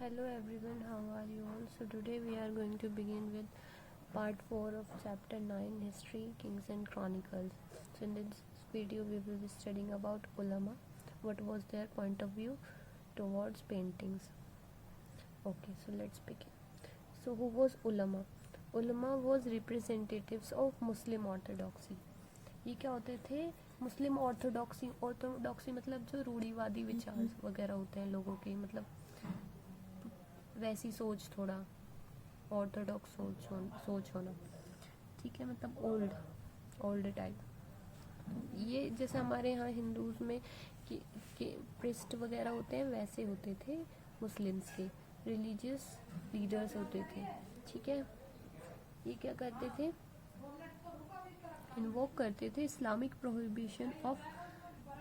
Hello everyone, how are you all? So today we are going to begin with part 4 of chapter 9, History, Kings and Chronicles. So in this video we will be studying about ulama, what was their point of view towards paintings. Okay, so let's begin. So who was ulama? Ulama was representatives of Muslim orthodoxy. ये क्या होते थे? मुस्लिम orthodoxy मतलब जो रूढ़िवादी विचार वगैरह होते हैं लोगों के, मतलब वैसी सोच, थोड़ा ऑर्थोडॉक्स सोच होना, ठीक है, मतलब ओल्ड टाइप। ये जैसे हमारे यहाँ हिंदूज में कि प्रिस्ट वगैरह होते हैं, वैसे होते थे मुस्लिम्स के रिलीजियस लीडर्स होते थे, ठीक है। ये क्या करते थे? इन्वोक करते थे Islamic prohibition of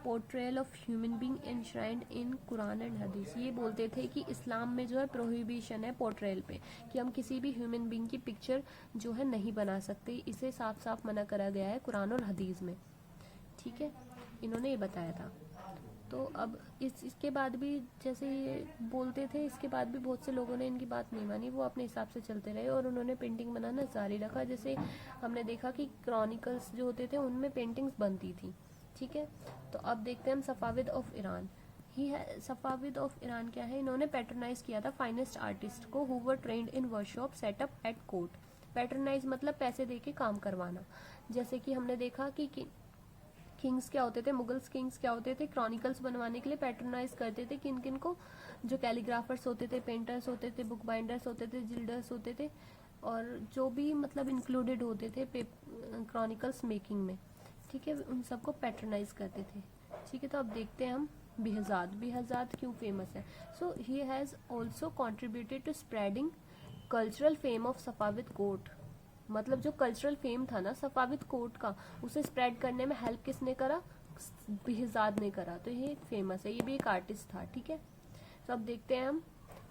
portrayal of human being enshrined in Quran and हदीस। ये बोलते थे कि इस्लाम में जो है प्रोहिबिशन है पोर्ट्रेयल पे, कि हम किसी भी ह्यूमन बीइंग की पिक्चर जो है नहीं बना सकते, इसे साफ साफ मना करा गया है कुरान और हदीस में, ठीक है। इन्होंने ये बताया था। तो अब इसके बाद भी जैसे ये बोलते थे, इसके बाद भी बहुत से लोगों ने इनकी बात नहीं मानी, वो अपने हिसाब से चलते रहे और उन्होंने पेंटिंग बनाना जारी रखा। जैसे हमने देखा कि क्रॉनिकल्स जो होते थे उनमें पेंटिंग्स बनती थी, ठीक है। तो अब देखते हैं हम Safavid of Iran. Safavid of Iran क्या है? इन्होंने पैट्रोनाइज किया था फाइनेस्ट आर्टिस्ट को who were trend in workshop setup at court. Patronise मतलब पैसे दे के काम करवाना। जैसे कि हमने देखा कि किंग्स क्या होते थे, मुगल्स किंग्स क्या होते थे, क्रॉनिकल्स बनवाने के लिए पैट्रोनाइज करते थे किन किन को? जो कैलीग्राफर्स होते थे, पेंटर्स होते थे, बुक बाइंडर्स होते थे, जिल्डर्स होते थे, और जो भी मतलब इंक्लूडेड होते थे क्रॉनिकल्स मेकिंग में, ठीक है, उन सबको पैट्रोनाइज करते थे, ठीक है। तो अब देखते हैं हम बिहजाद क्यों फेमस है। So he has also contributed to spreading cultural fame of Safavid court. मतलब जो कल्चरल फेम था ना सफाविद कोर्ट का, उसे स्प्रेड करने में हेल्प किसने करा? बिहजाद ने करा। तो ये फेमस है, ये भी एक आर्टिस्ट था, ठीक है। तो अब देखते हैं हम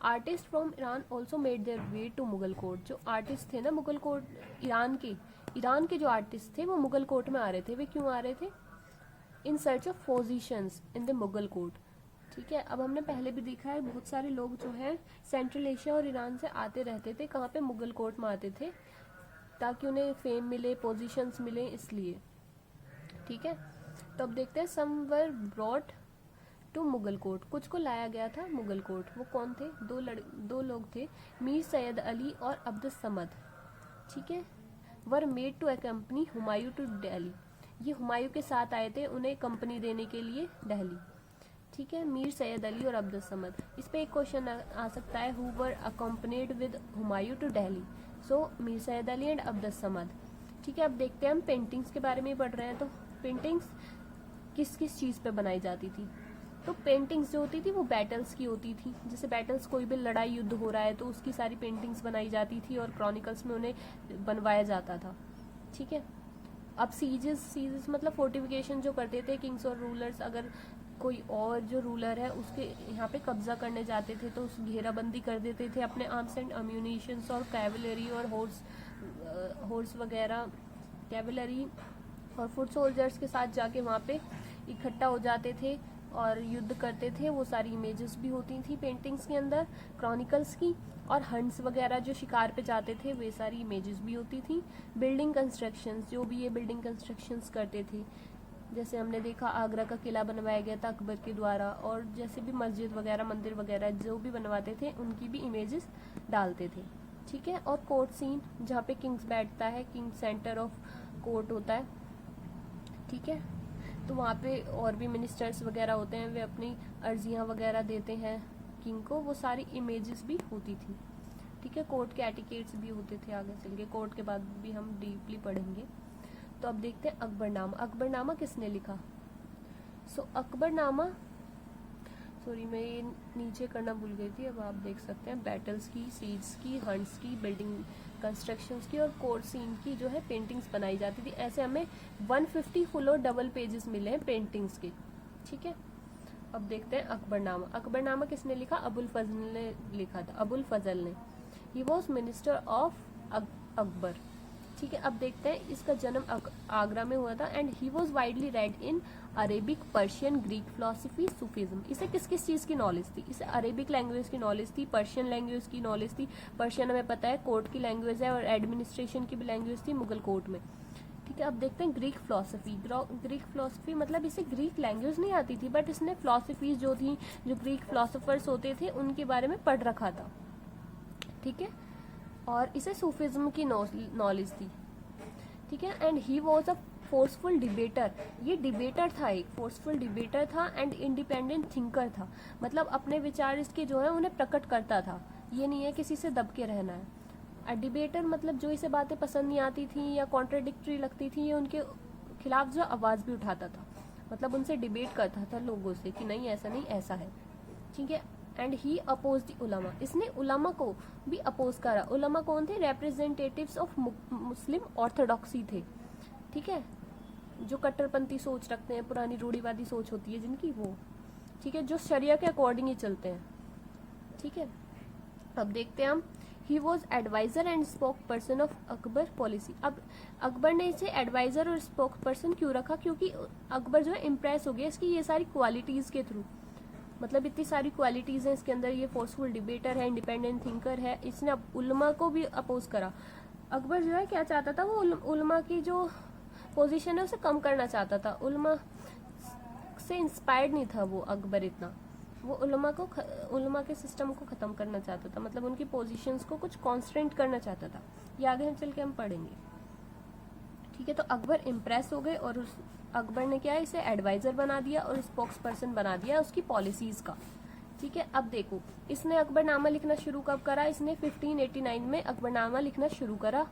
artist from Iran also made their way to Mughal court. जो आर्टिस्ट थे ना मुगल कोर्ट ईरान के जो आर्टिस्ट थे वो मुगल कोर्ट में आ रहे थे। वे क्यों आ रहे थे? In search of positions in the Mughal court, ठीक है। अब हमने पहले भी देखा है बहुत सारे लोग जो है सेंट्रल एशिया और ईरान से आते रहते थे, कहाँ पे? मुगल कोर्ट में आते थे, ताकि उन्हें फेम मिले, पोजीशंस मिले, इसलिए, ठीक है। तो अब देखते हैं some were brought to Mughal court. कुछ को लाया गया था मुगल कोर्ट। वो कौन थे? दो लोग थे, मीर सैयद अली और अब्दुल समद, ठीक है। Were made to accompany Humayun to Delhi. ये हुमायूं के साथ आए थे उन्हें कंपनी देने के लिए दिल्ली, ठीक है। मीर सैयद अली और अब्दुल समद। इस पे एक क्वेश्चन आ सकता है, who were accompanied with Humayun to Delhi. So Mir Syed Ali and Abdul Samad, ठीक है। अब देखते हैं हम पेंटिंग्स के बारे में पढ़ रहे हैं। तो पेंटिंग्स किस किस चीज़ पे बनाई जाती थी? तो पेंटिंग्स जो होती थी वो बैटल्स की होती थी। जैसे बैटल्स, कोई भी लड़ाई युद्ध हो रहा है तो उसकी सारी पेंटिंग्स बनाई जाती थी और क्रॉनिकल्स में उन्हें बनवाया जाता था, ठीक है। अब सीजेस मतलब फोर्टिफिकेशन जो करते थे किंग्स और रूलर्स, अगर कोई और जो रूलर है उसके यहाँ पे कब्जा करने जाते थे तो उस घेराबंदी कर देते थे अपने आर्म्स एंड अम्यूनिशंस और कैवलरी और हॉर्स वगैरह, कैवलरी और फुट सोल्जर्स के साथ जाके वहाँ पे इकट्ठा हो जाते थे और युद्ध करते थे। वो सारी इमेजेस भी होती थी पेंटिंग्स के अंदर क्रॉनिकल्स की। और हंट्स वगैरह जो शिकार पे जाते थे वे सारी इमेजेस भी होती थी। बिल्डिंग कंस्ट्रक्शंस, जो भी ये बिल्डिंग कंस्ट्रक्शंस करते थे, जैसे हमने देखा आगरा का किला बनवाया गया था अकबर के द्वारा, और जैसे भी मस्जिद वगैरह, मंदिर वगैरह जो भी बनवाते थे उनकी भी इमेजेस डालते थे, ठीक है। और कोर्ट सीन, जहाँ पे किंग्स बैठता है, किंग सेंटर ऑफ कोर्ट होता है, ठीक है। तो वहाँ पे और भी मिनिस्टर्स वगैरह होते हैं, वे अपनी अर्जियाँ वगैरह देते हैं किंग को, वो सारी इमेजेस भी होती थी, ठीक है। कोर्ट के एटिकेट्स भी होते थे, आगे चल के कोर्ट के बाद भी हम डीपली पढ़ेंगे। तो अब देखते हैं अकबरनामा। अकबरनामा किसने लिखा? सो अकबरनामा, सॉरी मैं ये नीचे करना भूल गई थी, अब आप देख सकते हैं बैटल्स की, सीज की, हंट्स की, बिल्डिंग कंस्ट्रक्शंस की और कोर्ट सीन की जो है पेंटिंग्स बनाई जाती थी। ऐसे हमें 150 फुल और डबल पेजेस मिले हैं पेंटिंग्स के, ठीक है। अब देखते हैं अकबरनामा। अकबरनामा किसने लिखा? अबुल फजल ने लिखा था, अबुल फजल ने। He was minister of Akbar, ठीक ठीक है, अब देखते हैं इसका जन्म आगरा में हुआ था and he was widely red in Arabic, Persian, Greek philosophy, Sufism. इसे किस किस चीज़ की नॉलेज थी? इसे अरेबिक लैंग्वेज की नॉलेज थी, पर्शियन लैंग्वेज की नॉलेज थी। पर्शियन हमें पता है कोर्ट की लैंग्वेज है, और एडमिनिस्ट्रेशन की भी लैंग्वेज थी मुगल कोर्ट में। ठीक है, अब देखते हैं ग्रीक फिलोसफी। ग्रीक फिलोसफी मतलब इसे ग्रीक लैंग्वेज नहीं आती थी, बट इसने फिलोसफीज जो थी, जो ग्रीक फिलोसफर्स होते थे, उनके बारे में पढ़ रखा था। ठीक है, और इसे सूफिज्म की नॉलेज थी। ठीक है, and he was a forceful debater. ये डिबेटर था, एक फोर्सफुल डिबेटर था एंड इंडिपेंडेंट थिंकर था। मतलब अपने विचार इसके जो है उन्हें प्रकट करता था, ये नहीं है किसी से दब के रहना है। डिबेटर मतलब जो इसे बातें पसंद नहीं आती थी या कॉन्ट्राडिक्टरी लगती थी, ये उनके खिलाफ जो आवाज़ भी उठाता था, मतलब उनसे डिबेट करता था लोगों से कि नहीं ऐसा नहीं ऐसा है। ठीक है, एंड ही अपोज द उलमा। इसने उलमा को भी अपोज करा। उलमा कौन थे? रिप्रेजेंटेटिव्स ऑफ मुस्लिम ऑर्थोडॉक्सी थे। ठीक है, जो कट्टरपंथी सोच रखते हैं, पुरानी रूढ़िवादी सोच होती है जिनकी, वो। ठीक है, जो शरिया के अकॉर्डिंग ही चलते हैं। ठीक है, अब देखते हैं हम। He was advisor and spoke person of Akbar policy. अब अकबर ने इसे एडवाइजर और स्पोक पर्सन क्यों रखा? क्योंकि अकबर जो है इम्प्रेस हो गया इसकी ये सारी क्वालिटीज के थ्रू। मतलब इतनी सारी क्वालिटीज हैं इसके अंदर, ये फोर्सफुल डिबेटर है, इंडिपेंडेंट थिंकर है, इसने उलमा को भी अपोज करा। अकबर जो है क्या चाहता था? वो उलमा की जो पोजीशन है उसे कम करना चाहता था। उलमा से इंस्पायर्ड नहीं था वो अकबर इतना, वो उलमा के सिस्टम को खत्म करना चाहता था, मतलब उनकी पोजीशंस को कुछ कॉन्स्टेंट करना चाहता था। ये आगे चल के हम पढ़ेंगे। ठीक है, तो अकबर इम्प्रेस हो गए और अकबर ने क्या है, इसे एडवाइजर बना दिया और स्पोक्स पर्सन बना दिया उसकी पॉलिसीज का। ठीक है, अब देखो इसने अकबरनामा लिखना शुरू कब करा? इसने 1589 में अकबरनामा लिखना शुरू करा।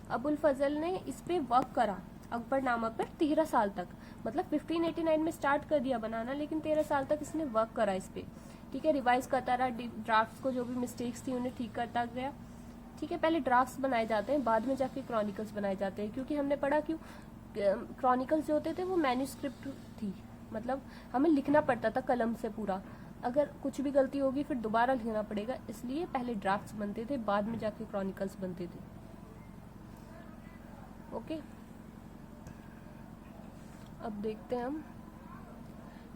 अबुल फजल ने इस पे वर्क करा अकबरनामा पर 13 साल तक। मतलब 1589 में स्टार्ट कर दिया बनाना, लेकिन 13 साल तक इसने वर्क करा इस पे। ठीक है, रिवाइज करता रहा, ड्राफ्ट्स को जो भी मिस्टेक्स थी उन्हें ठीक करता गया। ठीक है, पहले ड्राफ्ट्स बनाए जाते हैं, बाद में जाके क्रॉनिकल्स बनाए जाते हैं, क्योंकि हमने पढ़ा क्यों क्रॉनिकल्स जो होते थे वो मैन्यूस्क्रिप्ट थी, मतलब हमें लिखना पड़ता था कलम से पूरा। अगर कुछ भी गलती होगी फिर दोबारा लिखना पड़ेगा, इसलिए पहले ड्राफ्ट्स बनते थे, बाद में जाके क्रॉनिकल्स बनते थे। ओके, अब देखते हैं हम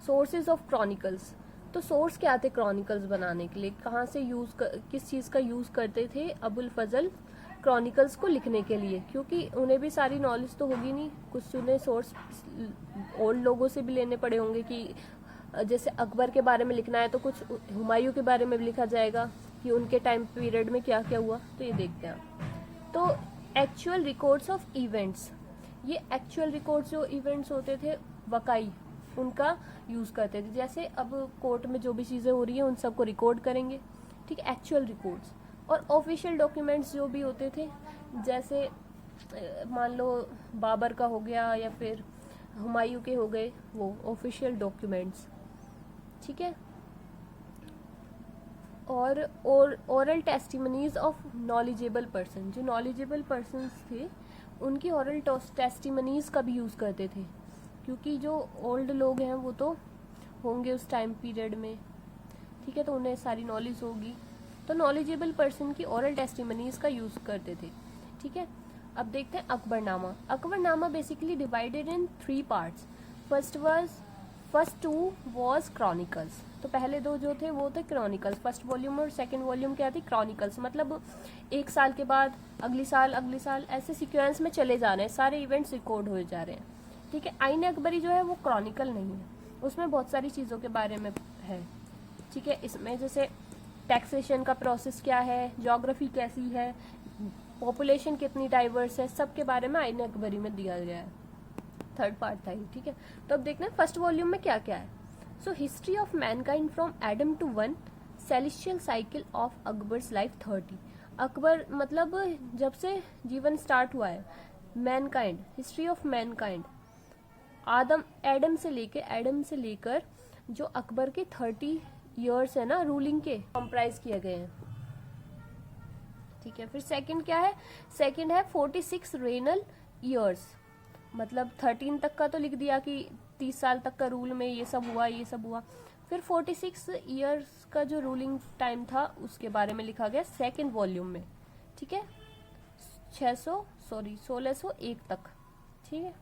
सोर्सेज ऑफ क्रॉनिकल्स। तो सोर्स क्या थे क्रॉनिकल्स बनाने के लिए? कहाँ से किस चीज़ का यूज़ करते थे अबुल फजल क्रॉनिकल्स को लिखने के लिए? क्योंकि उन्हें भी सारी नॉलेज तो होगी नहीं, कुछ उन्हें सोर्स ओल्ड लोगों से भी लेने पड़े होंगे कि जैसे अकबर के बारे में लिखना है तो कुछ हुमायूं के बारे में भी लिखा जाएगा कि उनके टाइम पीरियड में क्या क्या हुआ। तो ये देखते हैं। तो एक्चुअल रिकॉर्ड्स ऑफ इवेंट्स, ये एक्चुअल रिकॉर्ड्स जो इवेंट्स होते थे वकाई, उनका यूज़ करते थे। जैसे अब कोर्ट में जो भी चीज़ें हो रही हैं उन सबको रिकॉर्ड करेंगे। ठीक है, एक्चुअल रिकॉर्ड्स। और ऑफिशियल डॉक्यूमेंट्स जो भी होते थे, जैसे मान लो बाबर का हो गया या फिर हुमायूं के हो गए, वो ऑफिशियल डॉक्यूमेंट्स। ठीक है, और oral testimonies of knowledgeable person, जो नॉलेजेबल पर्सन्स थे उनकी ओरल टेस्टिमनीज का भी यूज़ करते थे, क्योंकि जो ओल्ड लोग हैं वो तो होंगे उस टाइम पीरियड में। ठीक है, तो उन्हें सारी नॉलेज होगी, तो नॉलेजेबल पर्सन की ओरल टेस्टिमनीज का यूज़ करते थे। ठीक है, अब देखते हैं Akbarnama. Akbarnama basically divided in 3 parts. First 2 was chronicles. तो पहले 2 जो थे वो थे क्रॉनिकल्स, फर्स्ट वॉल्यूम, और सेकंड वॉल्यूम क्या थी? क्रॉनिकल्स। मतलब 1 साल के बाद अगली साल ऐसे सीक्वेंस में चले जा रहे हैं, सारे इवेंट्स रिकॉर्ड हो जा रहे हैं। ठीक है, आईन अकबरी जो है वो क्रॉनिकल नहीं है, उसमें बहुत सारी चीज़ों के बारे में है। ठीक है, इसमें जैसे टैक्सेशन का प्रोसेस क्या है, ज्योग्राफी कैसी है, पॉपुलेशन कितनी डाइवर्स है, सब के बारे में आईन अकबरी में दिया गया है। 3rd पार्ट था ये। ठीक है, तो अब देखना है फर्स्ट वॉल्यूम में क्या क्या है। So history of mankind from Adam to 1, celestial cycle of Akbar's life 30। Akbar मतलब जब से जीवन स्टार्ट हुआ है, mankind, history of mankind, Adam से लेकर जो अकबर के 30 ईयर्स है ना रूलिंग के, कंप्राइज किए गए हैं। ठीक है, फिर सेकंड क्या है? सेकंड है 46 रेनल ईयर्स, मतलब 13 तक का तो लिख दिया कि 30 साल तक का रूल में ये सब हुआ। फिर 46 ईयर्स का जो रूलिंग टाइम था उसके बारे में लिखा गया सेकंड वॉल्यूम में। ठीक है, 1601 तक, ठीक है।